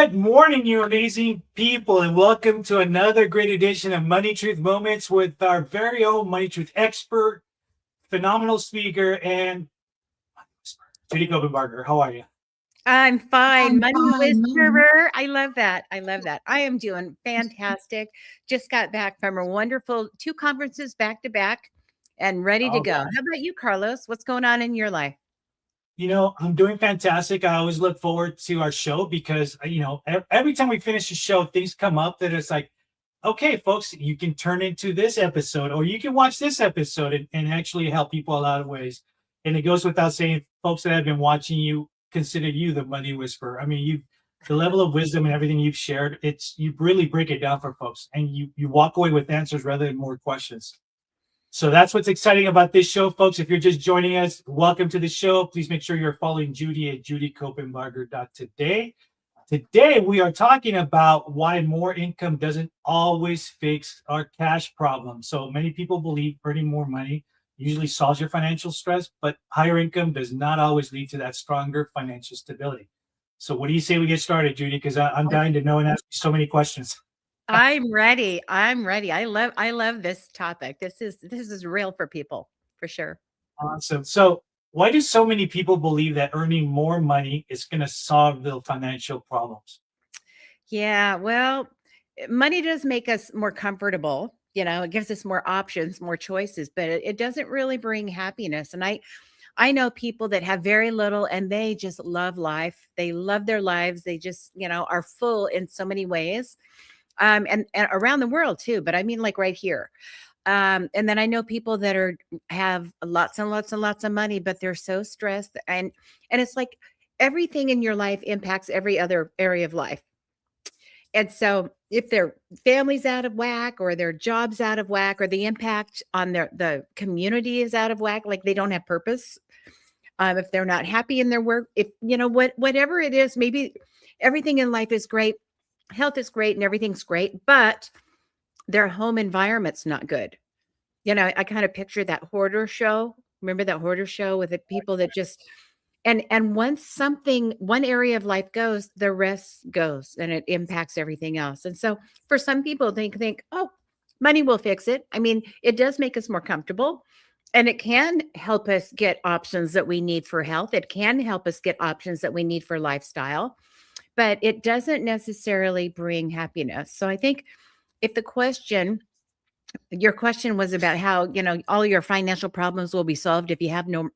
Good morning, you amazing people, and welcome to another great edition of Money Truth Moments with our very own Money Truth expert, phenomenal speaker, and Judy Copenbarger. How are you? I'm fine. I'm Money fine. whisperer. I love that. I love that. I am doing fantastic. Just got back from a wonderful 2 conferences back to back and ready to All go. right. How about you, Carlos? What's going on in your life? I'm doing fantastic. I always look forward to our show because, every time we finish the show, things come up that it's like, okay, folks, you can turn into this episode or you can watch this episode and actually help people a lot of ways. And it goes without saying, folks that have been watching you consider you the money whisperer. I mean, the level of wisdom and everything you've shared, you really break it down for folks and you walk away with answers rather than more questions. So that's what's exciting about this show, folks. If you're just joining us, welcome to the show. Please make sure you're following Judy at judycopenbarger.today. Today, we are talking about why more income doesn't always fix our cash problem. So many people believe earning more money usually solves your financial stress, but higher income does not always lead to that stronger financial stability. So what do you say we get started, Judy? Because I'm dying to know and ask you so many questions. I'm ready. I'm ready. I love this topic. This is real for people, for sure. Awesome. So why do so many people believe that earning more money is going to solve the financial problems? Yeah, well, money does make us more comfortable. It gives us more options, more choices, but it doesn't really bring happiness. And I know people that have very little and they just love life. They love their lives. They just, are full in so many ways. And around the world too, but I mean like right here. And then I know people that have lots and lots and lots of money, but they're so stressed and it's like everything in your life impacts every other area of life. And so if their family's out of whack or their job's out of whack or the impact on the community is out of whack, like they don't have purpose, if they're not happy in their work, if whatever it is, maybe everything in life is great, health is great and everything's great, but their home environment's not good. I kind of picture that hoarder show. Remember that hoarder show with the people that just and once one area of life goes, the rest goes and it impacts everything else. And so for some people they think, oh, money will fix it. I mean, it does make us more comfortable and it can help us get options that we need for health. It can help us get options that we need for lifestyle, but it doesn't necessarily bring happiness. So I think if your question was about how, all your financial problems will be solved if you have no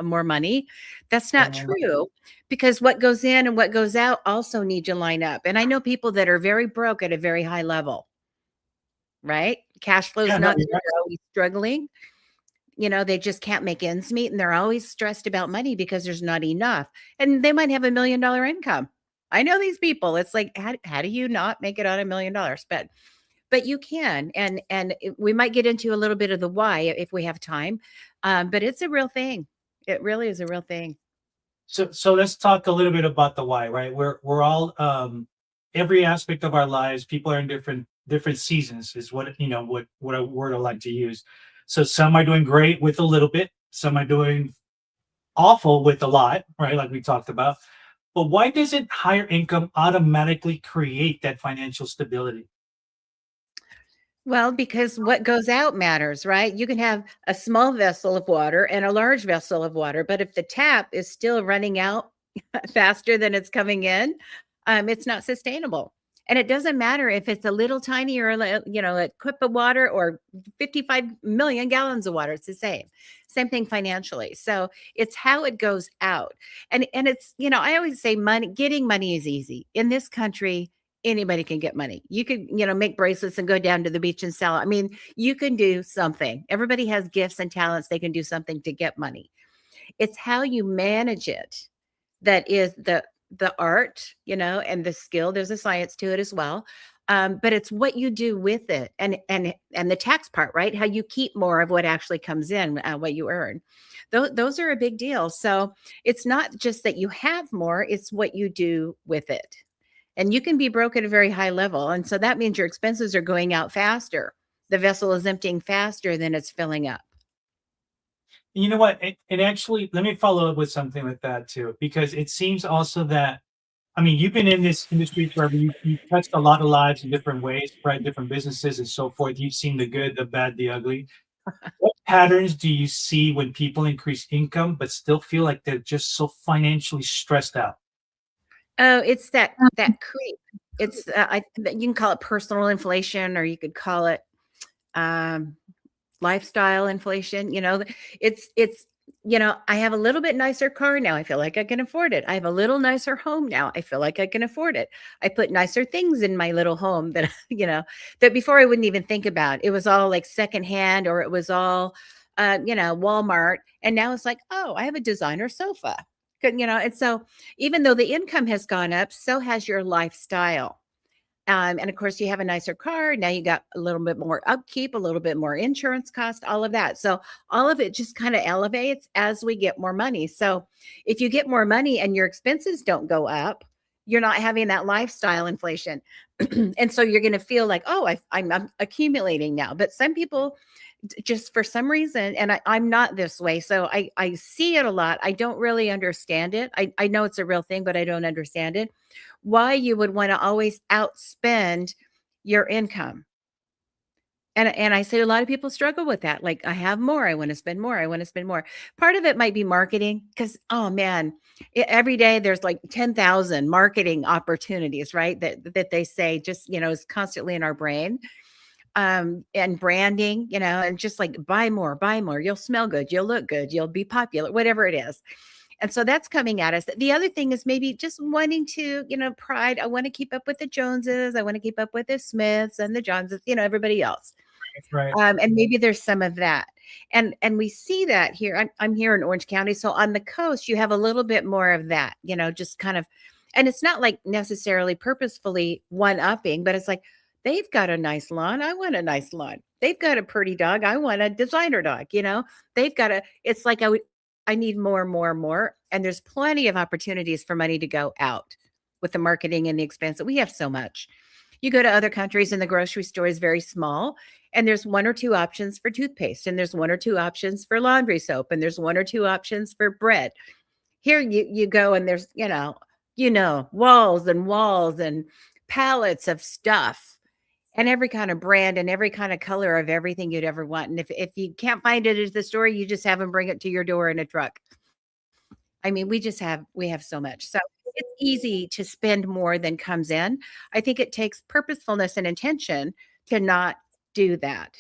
more money. That's not true because what goes in and what goes out also need to line up. And I know people that are very broke at a very high level, right? Cash flow is Yeah, no, not you're there. right. They're always struggling. They just can't make ends meet and they're always stressed about money because there's not enough. And they might have $1 million income. I know these people. It's like, how do you not make it on $1 million? But you can, we might get into a little bit of the why if we have time, but it's a real thing. It really is a real thing. So let's talk a little bit about the why, right? We're all every aspect of our lives, people are in different seasons is what a word I like to use. So some are doing great with a little bit, some are doing awful with a lot, right? Like we talked about. But why doesn't higher income automatically create that financial stability? Well, because what goes out matters, right? You can have a small vessel of water and a large vessel of water, but if the tap is still running out faster than it's coming in, it's not sustainable. And it doesn't matter if it's a little tiny or a cup of water or 55 million gallons of water. It's the same thing financially. So it's how it goes out. And it's, I always say getting money is easy in this country. Anybody can get money. You could, make bracelets and go down to the beach and sell. I mean, you can do something. Everybody has gifts and talents. They can do something to get money. It's how you manage it that is the art, and the skill. There's a science to it as well. But it's what you do with it and the tax part, right? How you keep more of what actually comes in, what you earn. Those are a big deal. So it's not just that you have more, it's what you do with it. And you can be broke at a very high level. And so that means your expenses are going out faster. The vessel is emptying faster than it's filling up. You know what? It actually, let me follow up with something with that too, because it seems also that I mean, you've been in this industry forever. You touched a lot of lives in different ways, right? Different businesses and so forth. You've seen the good, the bad, the ugly. What patterns do you see when people increase income but still feel like they're just so financially stressed out? Oh, it's that creep. It's, you can call it personal inflation, or you could call it, um, lifestyle inflation. It's I have a little bit nicer car now, I feel like I can afford it. I have a little nicer home now, I feel like I can afford it. I put nicer things in my little home that that before I wouldn't even think about. It was all like secondhand, or it was all Walmart, and now it's like, oh, I have a designer sofa. And so even though the income has gone up, so has your lifestyle. And of course, you have a nicer car. Now you got a little bit more upkeep, a little bit more insurance cost, all of that. So all of it just kind of elevates as we get more money. So if you get more money and your expenses don't go up, you're not having that lifestyle inflation. And so you're going to feel like, oh, I'm accumulating now. But some people, just for some reason, and I'm not this way. So I see it a lot. I don't really understand it. I know it's a real thing, but I don't understand it. Why you would want to always outspend your income. And I say a lot of people struggle with that. Like, I have more, I want to spend more, I want to spend more. Part of it might be marketing, because oh man, every day there's like 10,000 marketing opportunities, right? That they say just, is constantly in our brain. And branding, and just like buy more, you'll smell good, you'll look good, you'll be popular, whatever it is. And so that's coming at us. The other thing is maybe just wanting to, pride. I want to keep up with the Joneses. I want to keep up with the Smiths and the Johnses, everybody else. Right. And maybe there's some of that. And we see that here. I'm here in Orange County. So on the coast, you have a little bit more of that, just kind of, and it's not like necessarily purposefully one upping, but it's like, they've got a nice lawn. I want a nice lawn. They've got a pretty dog. I want a designer dog. They've got it's like I need more, more, more. And there's plenty of opportunities for money to go out with the marketing and the expense. We have so much. You go to other countries and the grocery store is very small, and there's one or two options for toothpaste, and there's one or two options for laundry soap, and there's one or two options for bread. Here you go, and there's, walls and walls and pallets of stuff, and every kind of brand and every kind of color of everything you'd ever want. And if you can't find it at the store, you just have them bring it to your door in a truck. I mean, we have so much. So it's easy to spend more than comes in. I think it takes purposefulness and intention to not do that.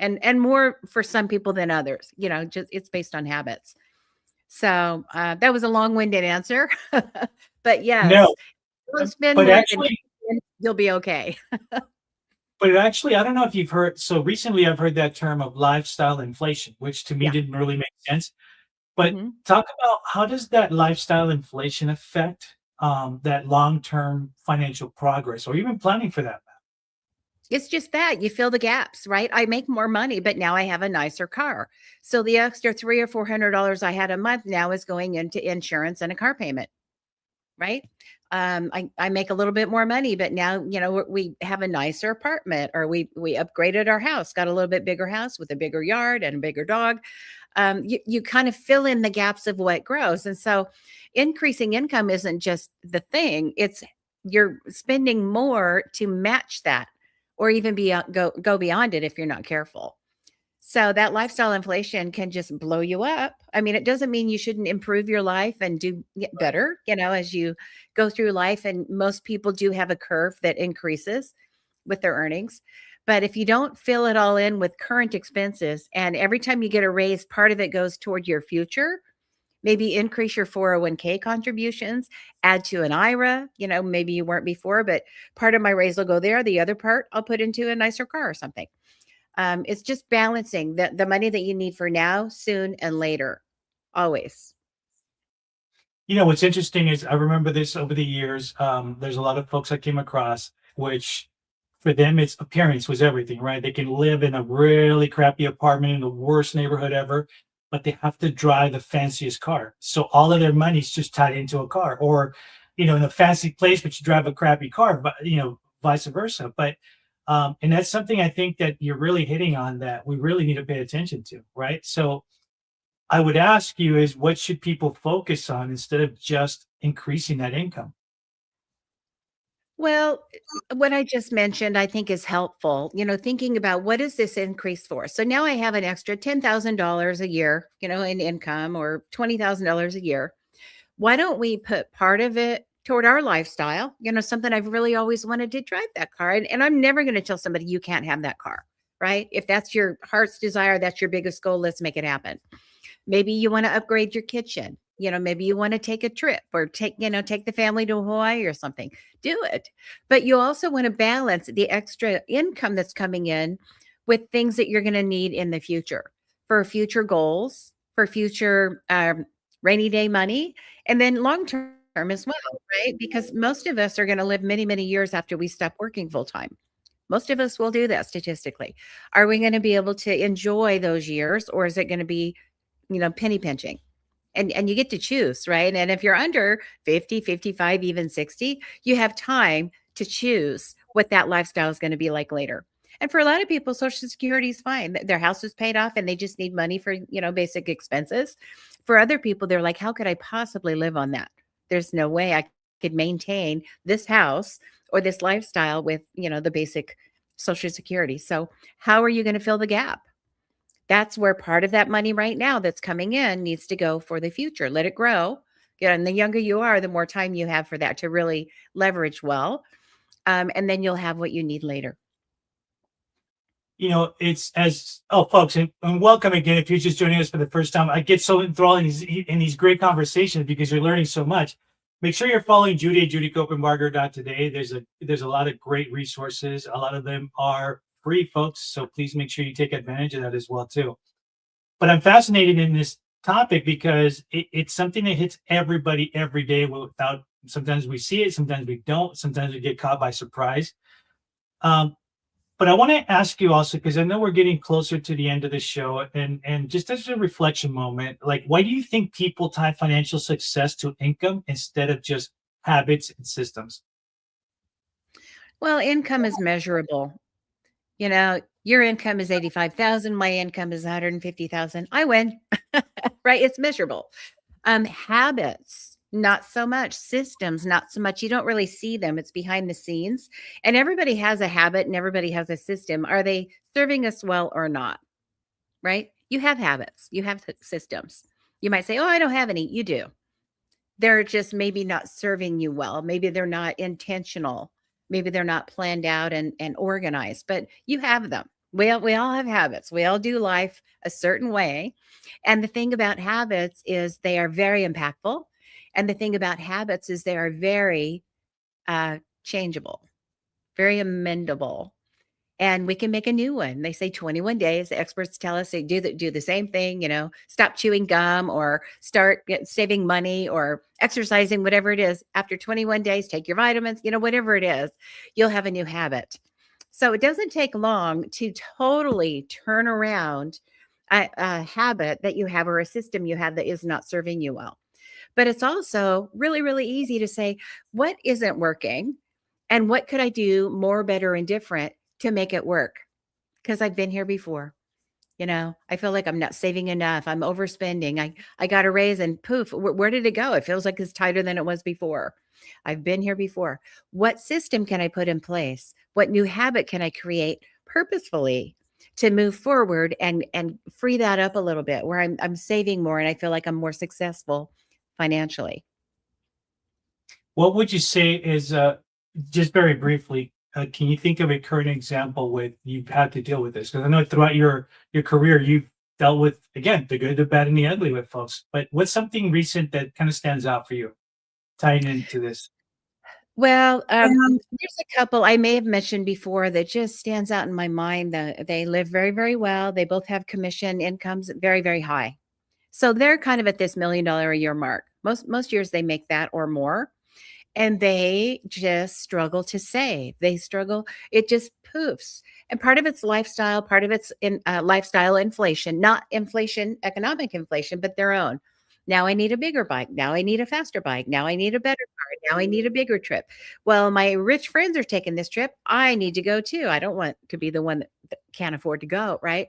And more for some people than others. Just it's based on habits. So that was a long-winded answer. But yes, No, don't spend but more than actually, you'll be okay. I don't know if you've heard. So recently, I've heard that term of lifestyle inflation, which to me Yeah. didn't really make sense. But Mhm. talk about how does that lifestyle inflation affect that long-term financial progress, or even planning for that? It's just that you fill the gaps, right? I make more money, but now I have a nicer car. So the extra $300 or $400 I had a month now is going into insurance and a car payment, right? I make a little bit more money, but now, we have a nicer apartment, or we upgraded our house, got a little bit bigger house with a bigger yard and a bigger dog. You kind of fill in the gaps of what grows. And so increasing income isn't just the thing, it's you're spending more to match that, or even go beyond it if you're not careful. So that lifestyle inflation can just blow you up. I mean, it doesn't mean you shouldn't improve your life and get better, as you go through life. And most people do have a curve that increases with their earnings. But if you don't fill it all in with current expenses, and every time you get a raise, part of it goes toward your future, maybe increase your 401k contributions, add to an IRA, maybe you weren't before, but part of my raise will go there. The other part I'll put into a nicer car or something. It's just balancing the money that you need for now, soon, and later, always. What's interesting is I remember this over the years. There's a lot of folks I came across, which for them, it's appearance was everything, right? They can live in a really crappy apartment in the worst neighborhood ever, but they have to drive the fanciest car. So all of their money's just tied into a car, or, in a fancy place, but you drive a crappy car, but, vice versa. But, and that's something I think that you're really hitting on that we really need to pay attention to, right? So, I would ask you is what should people focus on instead of just increasing that income? Well, what I just mentioned, I think is helpful, thinking about what is this increase for? So now I have an extra $10,000 a year, in income or $20,000 a year. Why don't we put part of it toward our lifestyle? Something I've really always wanted to drive that car. And I'm never going to tell somebody you can't have that car, right? If that's your heart's desire, that's your biggest goal, let's make it happen. Maybe you want to upgrade your kitchen. Maybe you want to take a trip or take the family to Hawaii or something. Do it. But you also want to balance the extra income that's coming in with things that you're going to need in the future for future goals, for future rainy day money, and then long term as well, right? Because most of us are going to live many, many years after we stop working full time. Most of us will do that statistically. Are we going to be able to enjoy those years, or is it going to be penny pinching? And you get to choose, right? And if you're under 50, 55, even 60, you have time to choose what that lifestyle is going to be like later. And for a lot of people, Social Security is fine. Their house is paid off and they just need money for, basic expenses. For other people, they're like, how could I possibly live on that? There's no way I could maintain this house or this lifestyle with, the basic Social Security. So how are you going to fill the gap? That's where part of that money right now that's coming in needs to go for the future. Let it grow. And the younger you are, the more time you have for that to really leverage well. And then you'll have what you need later. It's as oh, folks, and welcome again. If you're just joining us for the first time, I get so enthralled in these great conversations because you're learning so much. Make sure you're following Judy at judycopenbarger.today. There's a lot of great resources. A lot of them are free, folks. So please make sure you take advantage of that as well too. But I'm fascinated in this topic because it's something that hits everybody every day. Without sometimes we see it, sometimes we don't. Sometimes we get caught by surprise. Um, but I want to ask you also, because I know we're getting closer to the end of the show, and just as a reflection moment, like, why do you think people tie financial success to income instead of just habits and systems? Well, income is measurable. Your income is 85,000, my income is 150,000. I win. Right? It's measurable. Habits, not so much. Systems, not so much. You don't really see them. It's behind the scenes. And everybody has a habit and everybody has a system. Are they serving us well or not? Right? You have habits, you have systems. You might say, oh, I don't have any. You do. They're just maybe not serving you well. Maybe they're not intentional. Maybe they're not planned out and organized, but you have them. We all have habits. We all do life a certain way. And the thing about habits is they are very impactful. And the thing about habits is they are very changeable, very amendable, and we can make a new one. They say 21 days. The experts tell us they do the same thing, stop chewing gum or start saving money or exercising, whatever it is. After 21 days, take your vitamins, whatever it is, you'll have a new habit. So it doesn't take long to totally turn around a habit that you have or a system you have that is not serving you well. But it's also really, really easy to say, what isn't working? And what could I do more, better, and different to make it work? Because I've been here before. I feel like I'm not saving enough. I'm overspending. I got a raise and poof, where did it go? It feels like it's tighter than it was before. I've been here before. What system can I put in place? What new habit can I create purposefully to move forward and free that up a little bit where I'm saving more and I feel like I'm more successful financially? What would you say is just very briefly? Can you think of a current example with you've had to deal with this? Because I know throughout your career you've dealt with again the good, the bad, and the ugly with folks. But what's something recent that kind of stands out for you, tying into this? Well, there's a couple I may have mentioned before that just stands out in my mind that they live very, very well. They both have commission incomes very, very high. So they're kind of at this $1 million a year mark. Most years they make that or more. And they just struggle to save. They struggle. It just poofs. And part of it's lifestyle, part of it's in lifestyle inflation, not inflation, economic inflation, but their own. Now I need a bigger bike. Now I need a faster bike. Now I need a better car. Now I need a bigger trip. Well, my rich friends are taking this trip. I need to go too. I don't want to be the one that can't afford to go, right?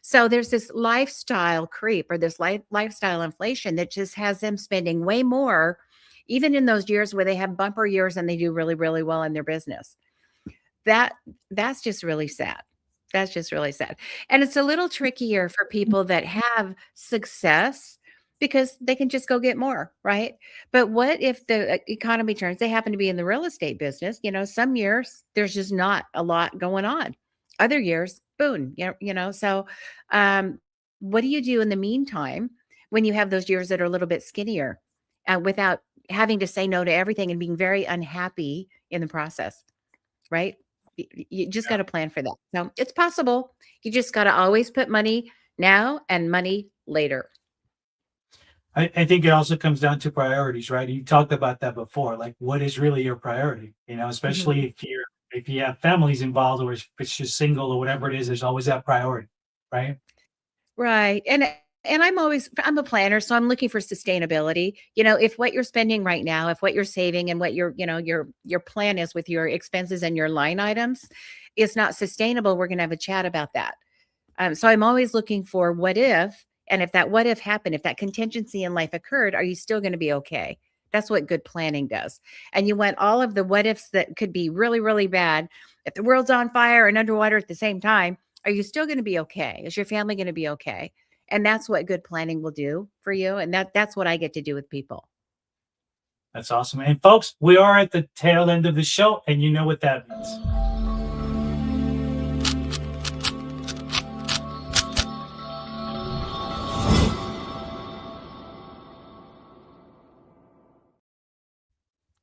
So there's this lifestyle creep or this lifestyle inflation that just has them spending way more even in those years where they have bumper years and they do really, really well in their business. That that's just really sad. That's just really sad. And it's a little trickier for people that have success because they can just go get more, right? But what if the economy turns? They happen to be in the real estate business. Some years there's just not a lot going on. Other years, boom, So, um, what do you do in the meantime when you have those years that are a little bit skinnier, without having to say no to everything and being very unhappy in the process, right? You just got to plan for that. So it's possible. You just got to always put money now and money later. I think it also comes down to priorities, right? You talked about that before. Like, what is really your priority? Mhm. Especially if you have families involved, or if it's just single or whatever it is, there's always that priority, right? Right. And I'm a planner, so I'm looking for sustainability. If what you're spending right now, if what you're saving and what your plan is with your expenses and your line items is not sustainable, we're going to have a chat about that. So I'm always looking for what if, and if that what if happened, if that contingency in life occurred, are you still going to be okay? That's what good planning does. And you want all of the what ifs that could be really, really bad. If the world's on fire and underwater at the same time, are you still going to be okay? Is your family going to be okay? And that's what good planning will do for you. And that's what I get to do with people. That's awesome. And folks, we are at the tail end of the show, and you know what that means.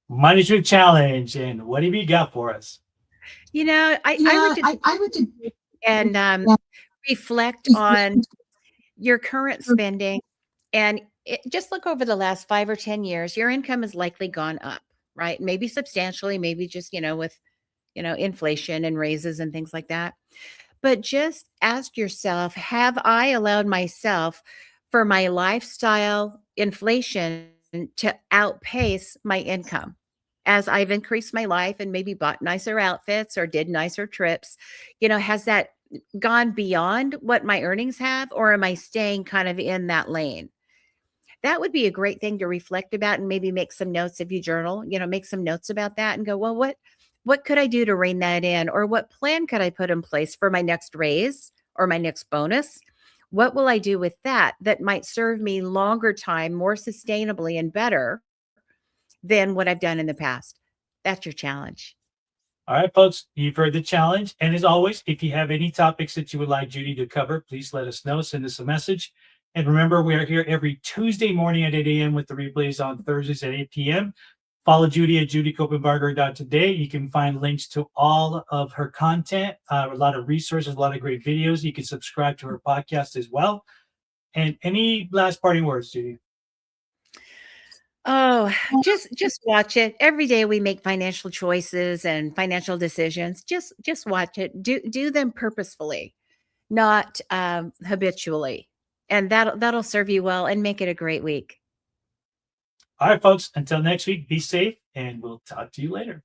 Money Trick Challenge. And what have you got for us? I like to and reflect on your current spending, and just look over the last 5 or 10 years. Your income has likely gone up, right? Maybe substantially, maybe just with inflation and raises and things like that. But just ask yourself, have I allowed myself for my lifestyle inflation to outpace my income? As I've increased my life and maybe bought nicer outfits or did nicer trips, has that gone beyond what my earnings have, or am I staying kind of in that lane? That would be a great thing to reflect about, and maybe make some notes if you journal, make some notes about that and go, well, what could I do to rein that in? Or what plan could I put in place for my next raise or my next bonus? What will I do with that might serve me longer time, more sustainably and better than what I've done in the past? That's your challenge. All right, folks, you've heard the challenge. And as always, if you have any topics that you would like Judy to cover, please let us know. Send us a message. And remember, we are here every Tuesday morning at 8 a.m. with the replays on Thursdays at 8 p.m. Follow Judy at judycopenbarger.today. You can find links to all of her content, a lot of resources, a lot of great videos. You can subscribe to her podcast as well. And any last parting words, Judy? Oh, just watch it. Every day we make financial choices and financial decisions. Just watch it. Do them purposefully, not habitually. And that'll serve you well and make it a great week. All right, folks, until next week, be safe, and we'll talk to you later.